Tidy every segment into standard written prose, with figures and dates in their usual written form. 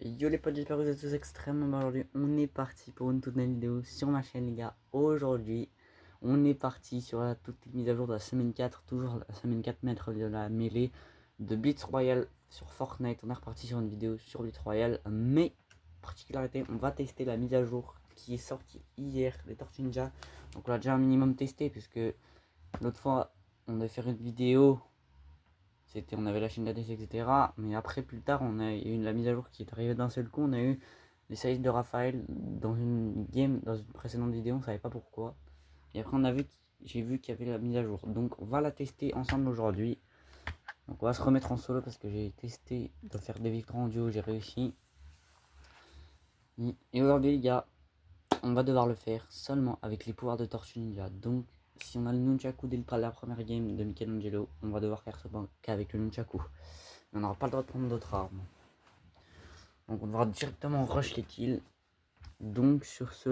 Yo les potes, j'espère que vous êtes tous extrêmement bien aujourd'hui. On est parti pour une toute nouvelle vidéo sur ma chaîne les gars. Aujourd'hui, on est parti sur la toute mise à jour de la semaine 4. Toujours la semaine 4 mètres de la mêlée de Blitz Royale sur Fortnite. On est reparti sur une vidéo sur Blitz Royale. Mais, particularité, on va tester la mise à jour qui est sortie hier, les Tortues Ninja. Donc on l'a déjà un minimum testé puisque l'autre fois, on devait faire une vidéo. On avait la chaîne d'ADC, etc. Mais après, plus tard, on a eu la mise à jour qui est arrivée d'un seul coup. On a eu les size de Raphaël dans une game, dans une précédente vidéo, on savait pas pourquoi. Et après, j'ai vu qu'il y avait la mise à jour. Donc, on va la tester ensemble aujourd'hui. Donc, on va se remettre en solo parce que j'ai testé de faire des victoires en duo, j'ai réussi. Et aujourd'hui, les gars, on va devoir le faire seulement avec les pouvoirs de Tortue Ninja. Donc, si on a le Nunchaku dès la première game de Michelangelo, on va devoir faire ce banc qu'avec le Nunchaku. Mais on n'aura pas le droit de prendre d'autres armes. Donc on devra directement rush les kills. Donc sur ce,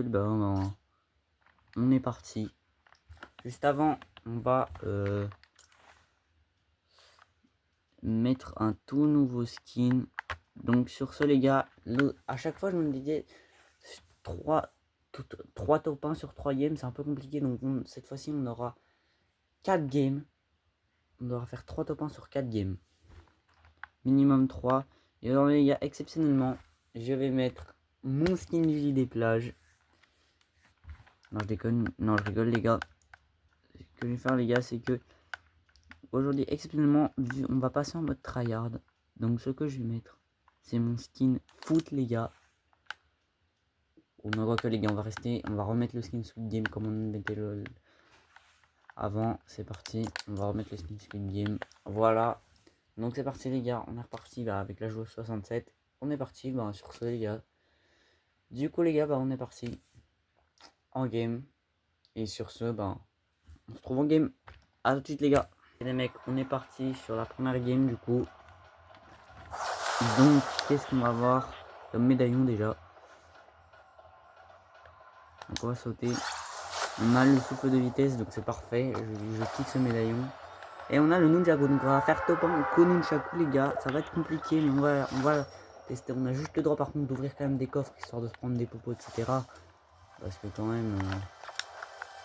on est parti. Juste avant, on va mettre un tout nouveau skin. Donc sur ce les gars, à chaque fois je me disais 3 top 1 sur 3 games, c'est un peu compliqué. Donc cette fois-ci on aura 4 games. On devra faire 3 top 1 sur 4 games. Minimum 3. Et alors les gars, exceptionnellement, je vais mettre mon skin Lily des plages. Non, je déconne. Non, je rigole, les gars. Ce que je vais faire, les gars, c'est que aujourd'hui, exceptionnellement, on va passer en mode tryhard. Donc, ce que je vais mettre, c'est mon skin foot, les gars. On ne voit que, les gars, on va remettre le skin Squid Game comme on mettait le avant. C'est parti. On va remettre le skin Squid Game. Voilà. Donc, c'est parti, les gars. On est reparti là avec la joueuse 67. On est parti, sur ce, les gars. Du coup, les gars, on est parti en game. Et sur ce, on se retrouve en game. A tout de suite les gars. Et les mecs, on est parti sur la première game du coup. Donc qu'est-ce qu'on va voir comme médaillon déjà. Donc on va sauter. On a le souffle de vitesse donc c'est parfait. Je kiffe ce médaillon. Et on a le Nunchaku. Donc on va faire top 1 au Nunchaku les gars. Ça va être compliqué mais on va tester. On a juste le droit par contre d'ouvrir quand même des coffres histoire de se prendre des popos etc. Parce que quand même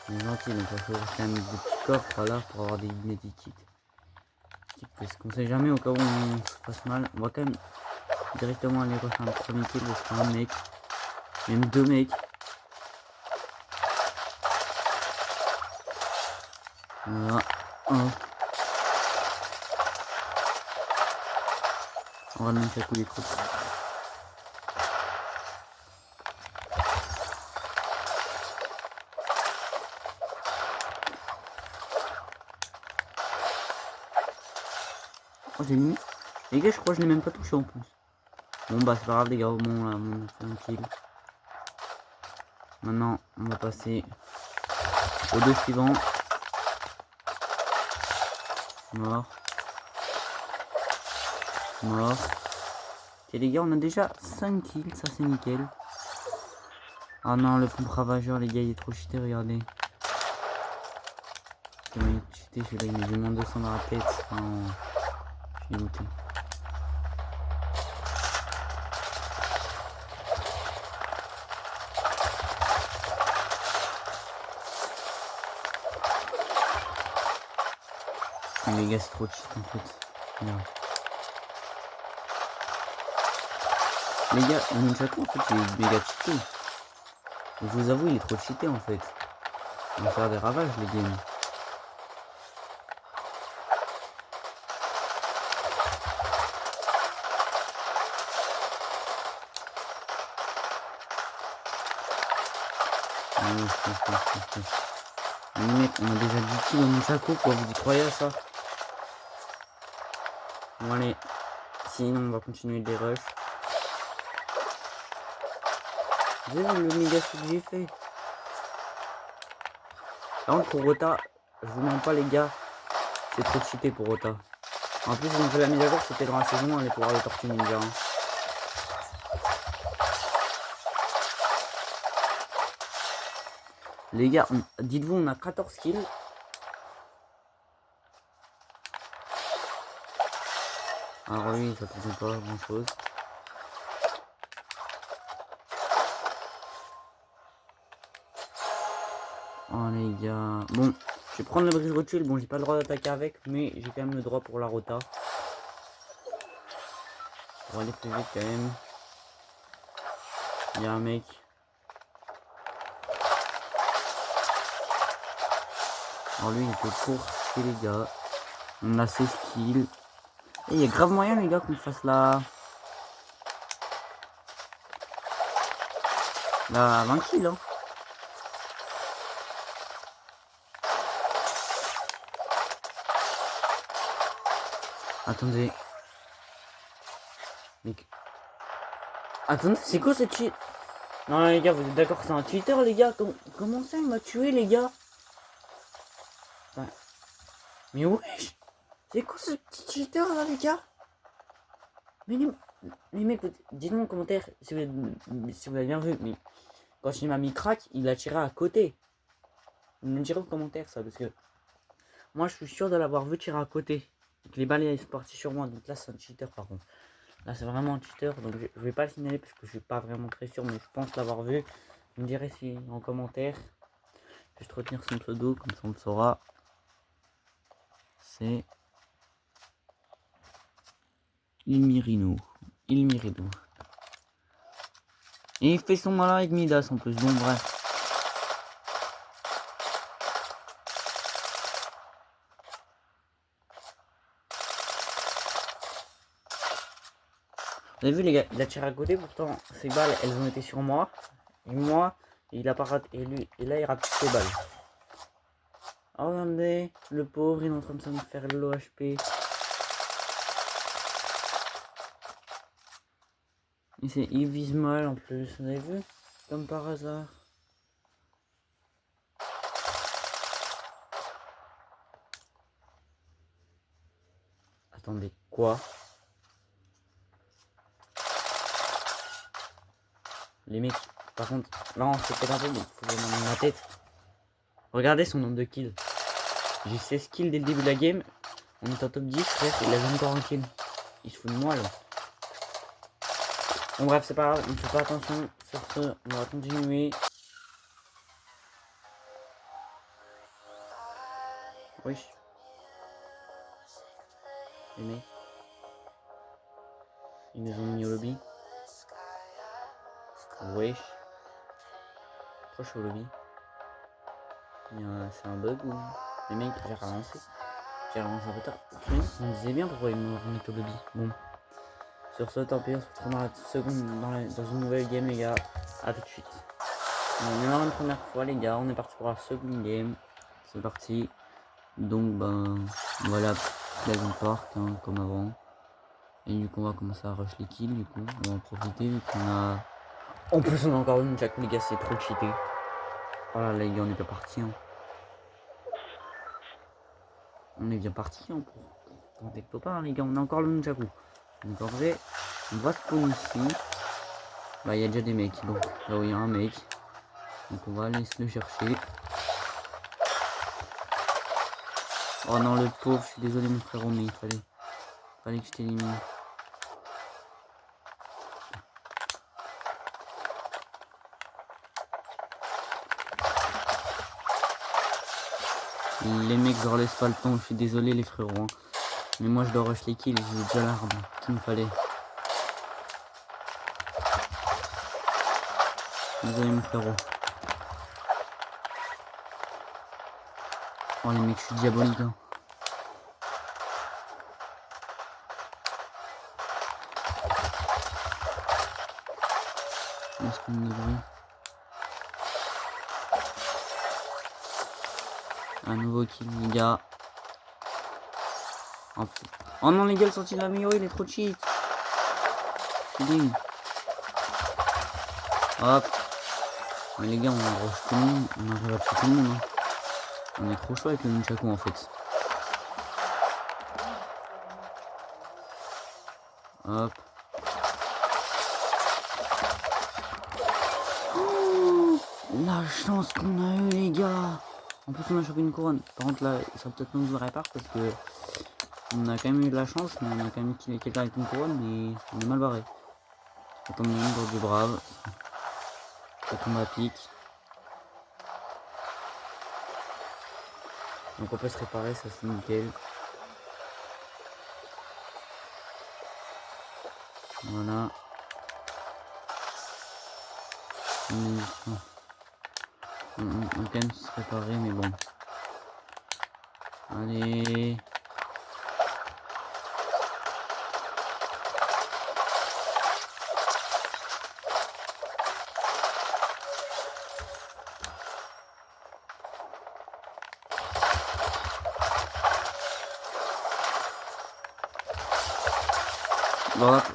on est gentil donc on va s'ouvrir quand même des petits coffres là pour avoir des medikits. Parce qu'on sait jamais au cas où on se fasse mal. On va quand même directement aller refaire un premier kill parce qu'un mec, même deux mecs. Voilà, un. On va le mettre à coup les troupes. Oh j'ai mis. Les gars je crois que je l'ai même pas touché en plus. Bon c'est pas grave les gars, au moins là on a fait un kill. Maintenant on va passer aux deux suivants. Mort. Mort. Ok les gars on a déjà 5 kills, ça c'est nickel. Ah non le pompe ravageur les gars il est trop cheaté, regardez. Il est cheaté celui-là, il met du moins 200 dans la tête. Oh, je suis dégoûté. Les gars c'est trop cheat en fait. Merde. Les gars, le Nunchaku en fait il est méga cheaté. Je vous avoue il est trop cheaté en fait. On va faire des ravages les games. Mais mec, on a déjà 10 kills dans Nunchaku quoi, vous y croyez à ça? Bon allez, sinon on va continuer des rushs. Vous avez vu le méga saut que j'ai fait? Par contre pour Rota, je vous mens pas les gars, c'est trop cheaté pour Rota. En plus ils ont fait la mise à jour, c'était dans la saison 1 les pouvoirs de Tortue Ninja. Les gars, dites-vous on a 14 kills. Alors oui, ça tourne pas grand chose. Oh les gars. Bon, je vais prendre le brise rotule. Bon, j'ai pas le droit d'attaquer avec, mais j'ai quand même le droit pour la rota. Pour aller plus vite quand même. Il y a un mec. Alors lui il était court les gars. On a ses skills. Et il y a grave moyen les gars qu'on fasse la 20 kills hein. Attendez. Mec. Attendez, c'est quoi ce cheat? Non les gars, vous êtes d'accord que c'est un cheater les gars? Comment ça il m'a tué les gars? Mais wesh! C'est quoi ce petit cheater là les gars? Mais les mecs, dites-moi en commentaire si vous avez bien vu, mais quand il m'a mis crack, il a tiré à côté. Vous me direz en commentaire ça, parce que moi je suis sûr de l'avoir vu tirer à côté. Donc les balles sont parties sur moi, donc là c'est un cheater par contre. Là c'est vraiment un cheater, donc je vais pas le signaler parce que je suis pas vraiment très sûr, mais je pense l'avoir vu. Vous me direz si en commentaire. Je vais te retenir son pseudo, comme ça on le saura. C'est Ilmirino. Ilmirino. Et il fait son malin avec Midas en plus, donc bref. Vous avez vu les gars, il a tiré à côté, pourtant ses balles elles ont été sur moi. Et moi, il a pas raté. Et là il rate ses balles. Oh regardez, le pauvre il est en train de se faire l'OHP. Et il vise mal en plus, vous avez vu? Comme par hasard. Attendez, quoi? Les mecs, par contre, là on se fait un peu, mais il faut vraiment dans ma tête. Regardez son nombre de kills. J'ai 16 kills dès le début de la game. On est en top 10, frère, il a même pas un kill. Il se fout de moi là. Bon bref, c'est pas grave, on fait pas attention. Sur ce, on va continuer. Wesh. Les mecs. Ils nous ont mis au lobby. Wesh. Pourquoi je suis au lobby? C'est un bug ou... Les mecs, j'ai relancé. J'ai relancé un peu tard. On disait bien pourquoi ils me remettent au lobby. Bon. Sur ce, tant pis, on se retrouve dans la seconde, dans une nouvelle game les gars. A tout de suite. On est dans une première fois les gars, on est parti pour la seconde game. C'est parti. Donc ben voilà, Pleasant Park hein, comme avant. Et du coup on va commencer à rush les kills du coup. On va en profiter vu qu'on a... En plus on a encore une Jack les gars, c'est trop cheaté. Voilà les gars, on est pas parti hein. On est bien parti hein, pour des copains les gars, on a encore le Nunchaku. Donc en vrai, on va spawn ici. Bah il y a déjà des mecs, donc là où il y a un mec. Donc on va aller le chercher. Oh non le pauvre, je suis désolé mon frérot, mais il fallait que je t'élimine. Les mecs je leur laisse pas le temps, je suis désolé les frérots hein. Mais moi je dois rush les kills, j'ai déjà l'arme qu'il me fallait. Désolé mon frérot. Oh les mecs, je suis diabolique hein. Est-ce qu'on me bruit? Un nouveau kill les gars. Oh non les gars, le sorti de la Mio, il est trop cheat. Ding. Hop. Mais les gars, on rush tout le monde, on arrive à tuer tout le monde hein. On est trop chaud avec le Nunchaku en fait. Hop. Oh, la chance qu'on a eu les gars. En plus on a chopé une couronne. Par contre là, ça peut-être nous le répare parce que on a quand même eu de la chance, mais on a quand même killé quelqu'un avec une couronne, mais on est mal barré. Ça tombe bien dans du brave. Ça tombe à pic. Donc on peut se réparer, ça c'est nickel. Voilà. On peut quand même se réparer, mais bon. Allez.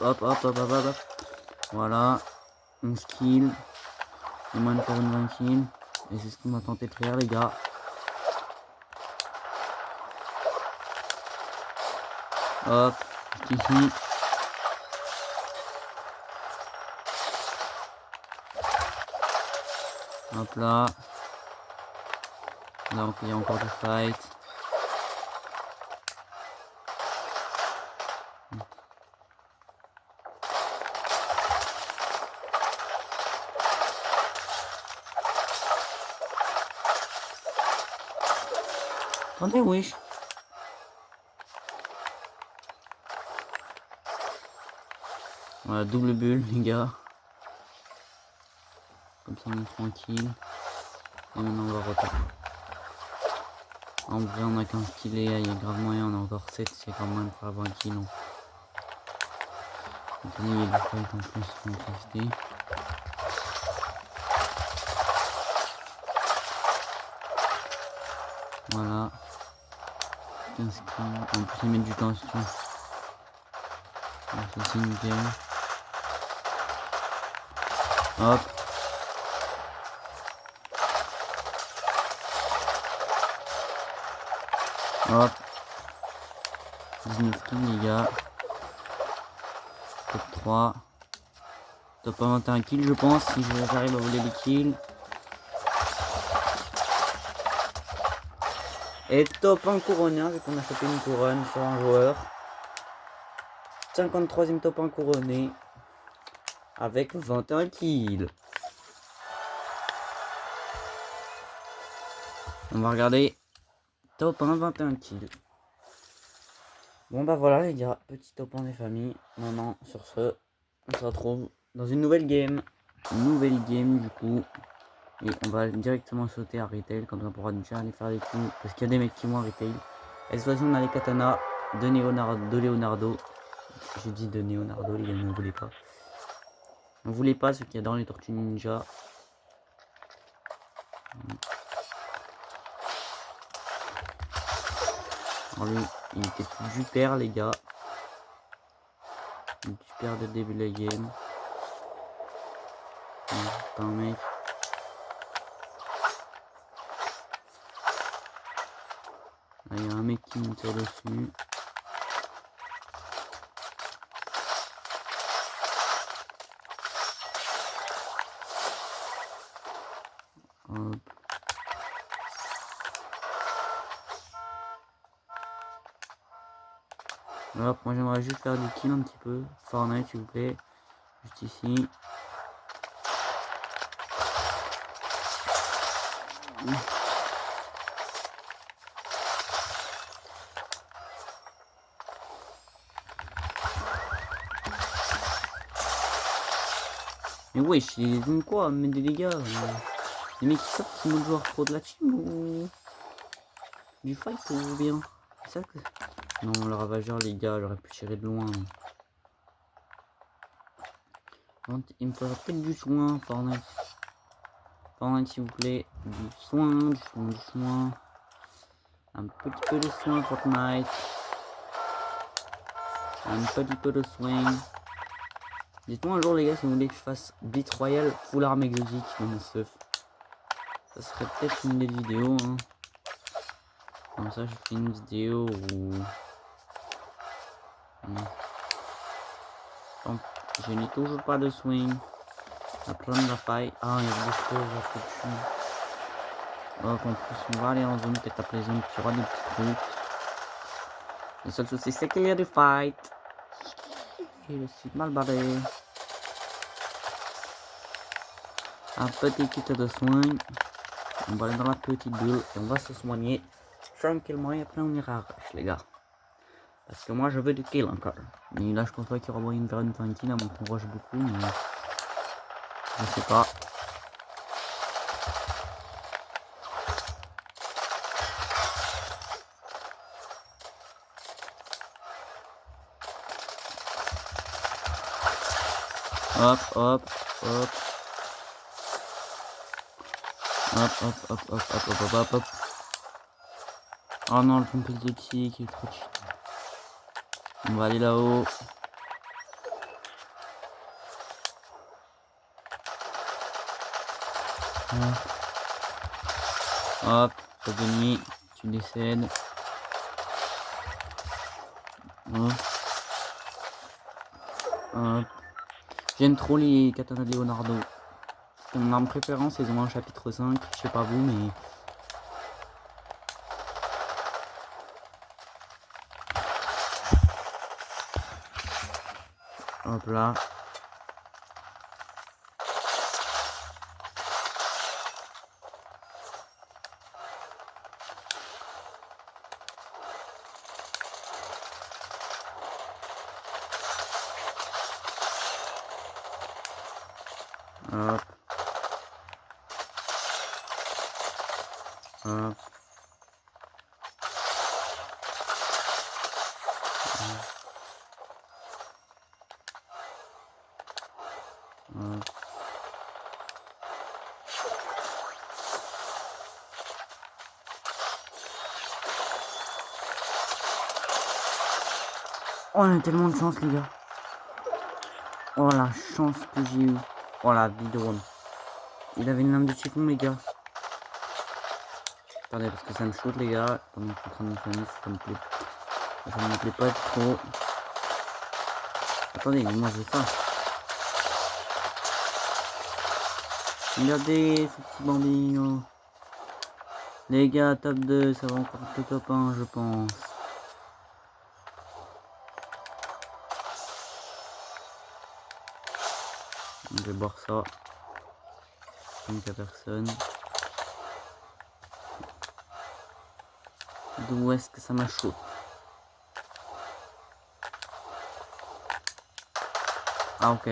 Hop. Voilà. On skill. Il moins de faire une 20 kills. Et c'est ce qu'on va tenter de faire, les gars. Hop. Ici. Hop là. Donc il y a encore des fights. Attendez, wesh. Voilà, double bulle, les gars. Comme ça, on est tranquille. Et maintenant, on va repartir. En vrai, on a 15 kills, il y a grave moyen. On a encore 7, c'est quand même pour avoir un kill. Attendez, il y a du fight en plus, on va tester. Voilà. 15 kills. En plus, ils mettent du temps dessus. Donc, ça, c'est nickel. Hop. Hop. 19 kills, les gars. Top 3. Top 21 kills, je pense, si j'arrive à voler les kills. Et top 1 couronné, vu qu'on a chopé une couronne sur un joueur. 53e top 1 couronné. Avec 21 kills. On va regarder. Top 1, 21 kills. Bon bah voilà les gars, petit top 1 des familles. Maintenant, sur ce, on se retrouve dans une nouvelle game. Nouvelle game du coup. Et on va directement sauter à retail, comme ça on pourra déjà aller faire des coups. Parce qu'il y a des mecs qui vont à retail. Et cette fois-ci on a les katanas de Leonardo. J'ai dit de Leonardo, les gars, ne voulez pas. On voulait pas ce qu'il y a dans les Tortues Ninja. Alors lui, il était du père les gars. Du père dès le début de la game. Pas un mec. Là, il y a un mec qui me tire dessus. Hop. Hop, moi j'aimerais juste faire du kill un petit peu. Fortnite s'il vous plaît. Juste ici. Mais wesh, ils font quoi? Mais des dégâts. Les mecs qui sortent, c'est notre joueur pro de la team ou du fight ou bien? C'est ça que... Non, le ravageur les gars, j'aurais pu tirer de loin. Il me faudra peut-être du soin, Fortnite. Fortnite s'il vous plaît. Du soin. Un petit peu de soin, Fortnite. Un petit peu de soin. Dites-moi un jour les gars si vous voulez que je fasse Blitz Royale full arme exotique dans mon stuff. Ça serait peut-être une des vidéos. Hein. Comme ça je fais une vidéo où... Je n'ai toujours pas de swing. À prendre la faille. Ah, il y a des choses à dessus. Donc en plus on va aller en zone, peut-être après les zones qui aura des petits trucs. Le seul souci c'est qu'il y a des fights. Et le site mal barré. Un petit kit de soins. On va aller dans la petite bulle et on va se soigner. tranquillement et après on ira à rush, les gars. Parce que moi je veux du kill encore. Mais là je pense pas qu'il y aura moyen de faire une fin de kill, à moins qu'on rush beaucoup, mais je sais pas. Hop, hop, hop. Hop, hop, hop, hop, hop, hop, hop, hop, hop. Oh non, le pompe exotique, il est trop cheat. On va aller là-haut. Hop, ça de nuit, tu décèdes. Hop. Hop. J'aime trop les katanas de Leonardo. C'est mon arme préférence, ils ont un chapitre 5, je sais pas vous, mais... Hop là. Hop. Hop. Hop. Oh, on a tellement de chance, les gars. Oh, la chance que j'ai eu. Oh, la vidéo. Il avait une lame de chiffon, les gars. Attendez, parce que ça me shoot, les gars. Pendant que je suis en train de me soigner, ça me plaît pas trop. Attendez, mais moi je veux ça. Regardez ce petit bambino. Les gars, top 2, ça va encore que top 1, je pense. Je vais boire ça. Tant qu'il n'y a personne. D'où est-ce que ça m'a chaud? Ah, ok.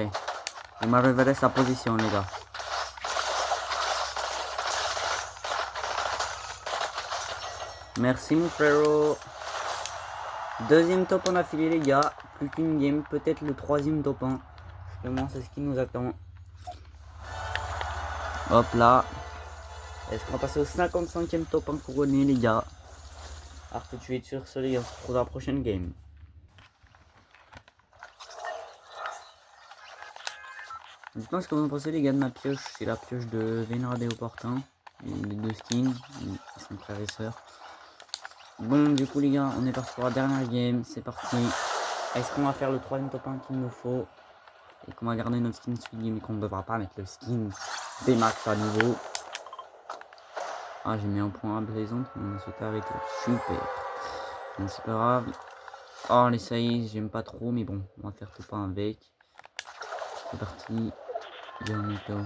Je me révéler sa position, les gars. Merci, mon frérot. Deuxième top 1 affilé, les gars. Plus qu'une game. Peut-être le troisième top 1. Justement, c'est ce qui nous attend. Hop là. Est-ce qu'on va passer au 55e top 1 couronné, les gars? Alors tout de suite sur ce, les gars, on se retrouve dans la prochaine game. Dites-moi ce que vous en pensez, les gars, de ma pioche. C'est la pioche de Vénard et Opportun. Les deux skins. Ils sont frères et sœurs. Bon, du coup, les gars, on est parti pour la dernière game. C'est parti. Est-ce qu'on va faire le troisième top 1 qu'il nous faut? Et qu'on va garder notre skin suite game et qu'on ne devra pas mettre le skin des max à niveau. Ah, j'ai mis un point à Blaisante, mais on s'est arrêté. Super. Donc c'est pas grave. Oh, les saillies, j'aime pas trop, mais bon, on va faire tout pas avec. C'est parti. Bientôt.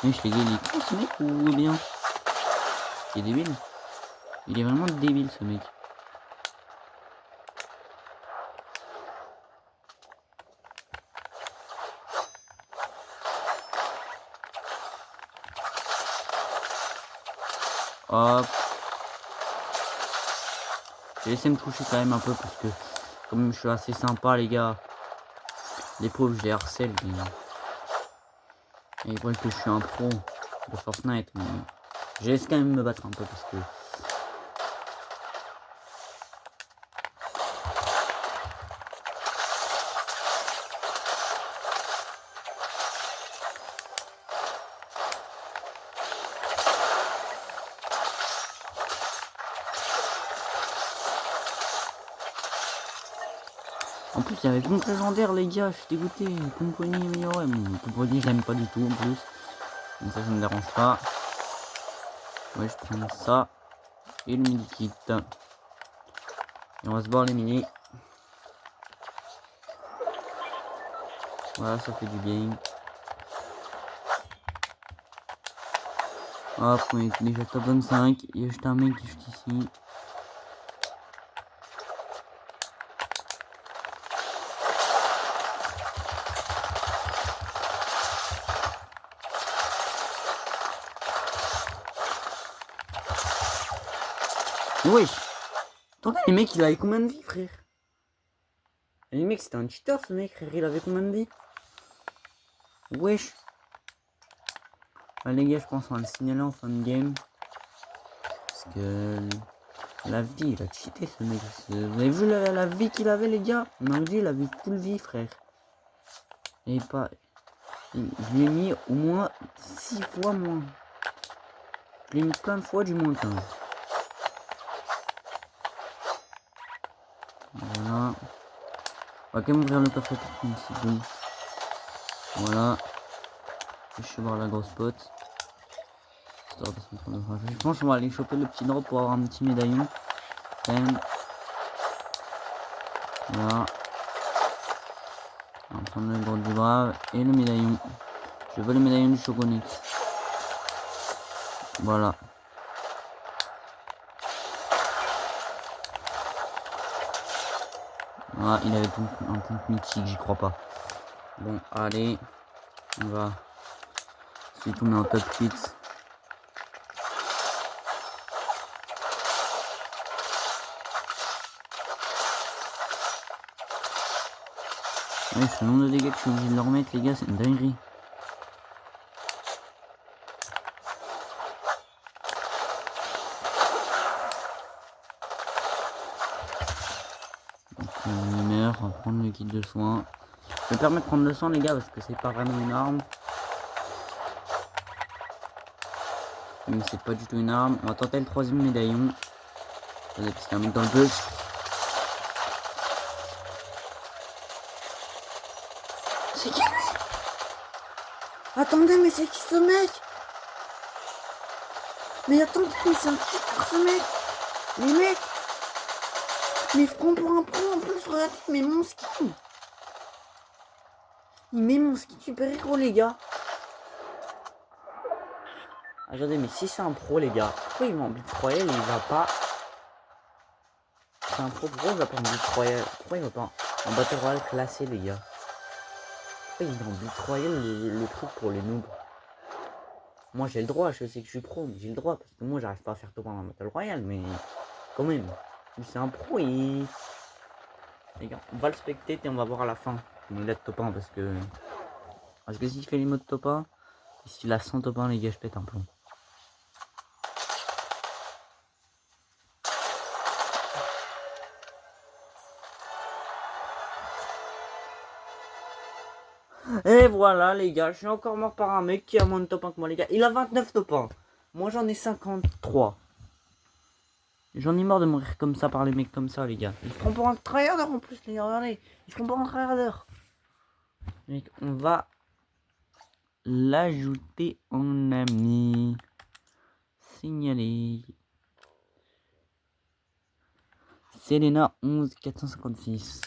Mais je l'ai dit, il est con ce mec ou bien? Il est débile. Il est vraiment débile ce mec. Hop. J'ai laissé me toucher quand même un peu parce que comme je suis assez sympa les gars. Les pauvres je les harcèle. Et ils voient que je suis un pro de Fortnite. Mais je laisse quand même me battre un peu parce que... En plus, il y avait pompe légendaire, les gars, je suis dégoûté. Pomponi amélioré. Bon, Pomponi, je l'aime pas du tout en plus. Donc ça me dérange pas. Ouais, je prends ça. Et le midi-kit. Et on va se boire les mini. Voilà, ça fait du bien. Hop, on est déjà top 25. Il y a juste un mec qui est juste ici. Wesh! Attendez, les mecs, il avait combien de vie, frère? Les mecs, c'était un cheater, ce mec, frère. Il avait combien de vie? Wesh! Bah, les gars, je pense qu'on va le signaler en fin de game. Parce que la vie, il a cheaté, ce mec. Vous avez vu la vie qu'il avait, les gars? On a dit, il avait full vie, frère. Et pas... Je lui ai mis au moins 6 fois moins. Je lui ai mis plein de fois du moins 15. Voilà. On va quand même ouvrir le coffre pour 30 secondes. Voilà. Je vais voir la grosse pote. Histoire de se mettre de je pense qu'on va aller choper le petit drop pour avoir un petit médaillon. Quand même. Voilà. On va prendre le gros du brave et le médaillon. Je veux le médaillon du Choconix. Voilà. Voilà, il avait un point mythique, j'y crois pas. Bon, allez. On va. Ensuite, on est en top 8. Ouais, ce nombre de dégâts que je suis obligé de leur mettre, les gars, c'est une dinguerie. Donc, on va prendre le kit de soins. Je me permets de prendre le sang, les gars, parce que c'est pas vraiment une arme. Mais c'est pas du tout une arme. On va tenter le troisième médaillon. Parce qu'il y a un mec dans le bush. C'est qui lui? Attendez, mais c'est qui ce mec? Mais attendez, mais c'est un cheater ce mec. Les mecs. Mais il se prend pour un pro en plus, regardez, il met mon skin. Il met mon skin super héros, les gars. Attendez, mais si c'est un pro, les gars, pourquoi il va en Blitz Royale et il va pas... C'est un pro, pourquoi il va pas en Blitz Royale? Pourquoi il va pas en Battle Royale classé, les gars? Pourquoi il va en Blitz Royale le truc pour les noobs? Moi j'ai le droit, je sais que je suis pro, mais j'ai le droit, parce que moi j'arrive pas à faire top 1 dans Battle Royale, mais quand même, c'est un pro et... Les gars, on va le specter et on va voir à la fin. Il est top 1 parce que s'il fait les modes top 1, et s'il a 100 top 1, les gars, je pète un plomb. Et voilà les gars, je suis encore mort par un mec qui a moins de top 1 que moi les gars. Il a 29 top 1. Moi j'en ai 53. J'en ai marre de mourir comme ça par les mecs comme ça les gars. Ils se prennent pour un tryharder en plus les gars, regardez. Ils se prennent pour un tryharder. Mec, on va l'ajouter en ami. Signaler. Selena 11 456.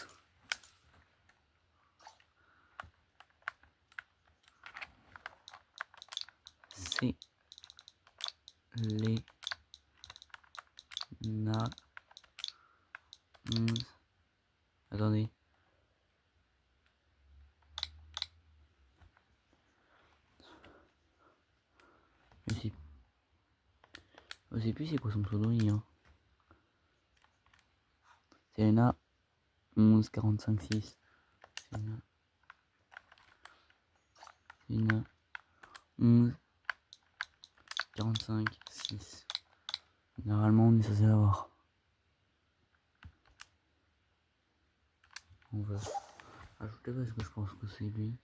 C'est les na 11. Attendez. Je sais plus c'est quoi son pseudo, hein. Selena 11 45 6. Selena 11 45 6. Normalement on est censé l'avoir. On va ajouter parce que je pense que c'est lui.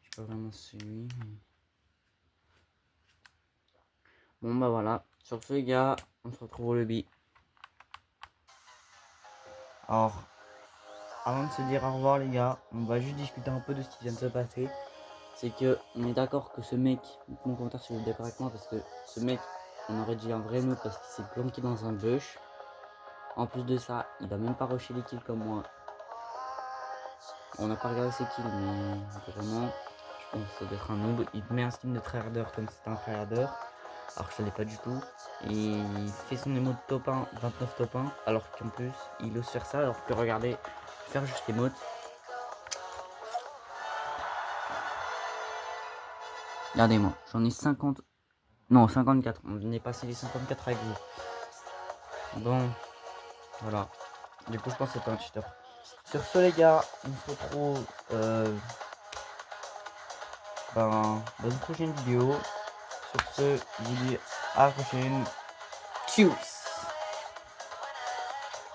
Je sais pas vraiment si c'est lui. Mais... Bon bah voilà. Sur ce les gars, on se retrouve au lobby. Alors, avant de se dire au revoir les gars, on va juste discuter un peu de ce qui vient de se passer. C'est que on est d'accord que ce mec, mon commentaire si vous êtes d'accord avec moi, parce que ce mec On aurait dit un vrai noob parce qu'il s'est planqué dans un bush. En plus de ça, il va même pas rusher les kills comme moi. On n'a pas regardé ses kills, mais vraiment, je pense que ça doit être un noob. Il met un skin de tryharder comme si c'était un tryharder, alors que ça l'est pas du tout. Et il fait son émote top 1, 29 top 1, alors qu'en plus, il ose faire ça, alors que regardez, faire juste émote. Regardez-moi, j'en ai 50. Non, 54. On est passé les 54 avec vous. Bon, voilà. Du coup, je pense que c'est un cheater. Sur ce, les gars, on se retrouve dans une prochaine vidéo. Sur ce, je vous dis à la prochaine. Tchuss!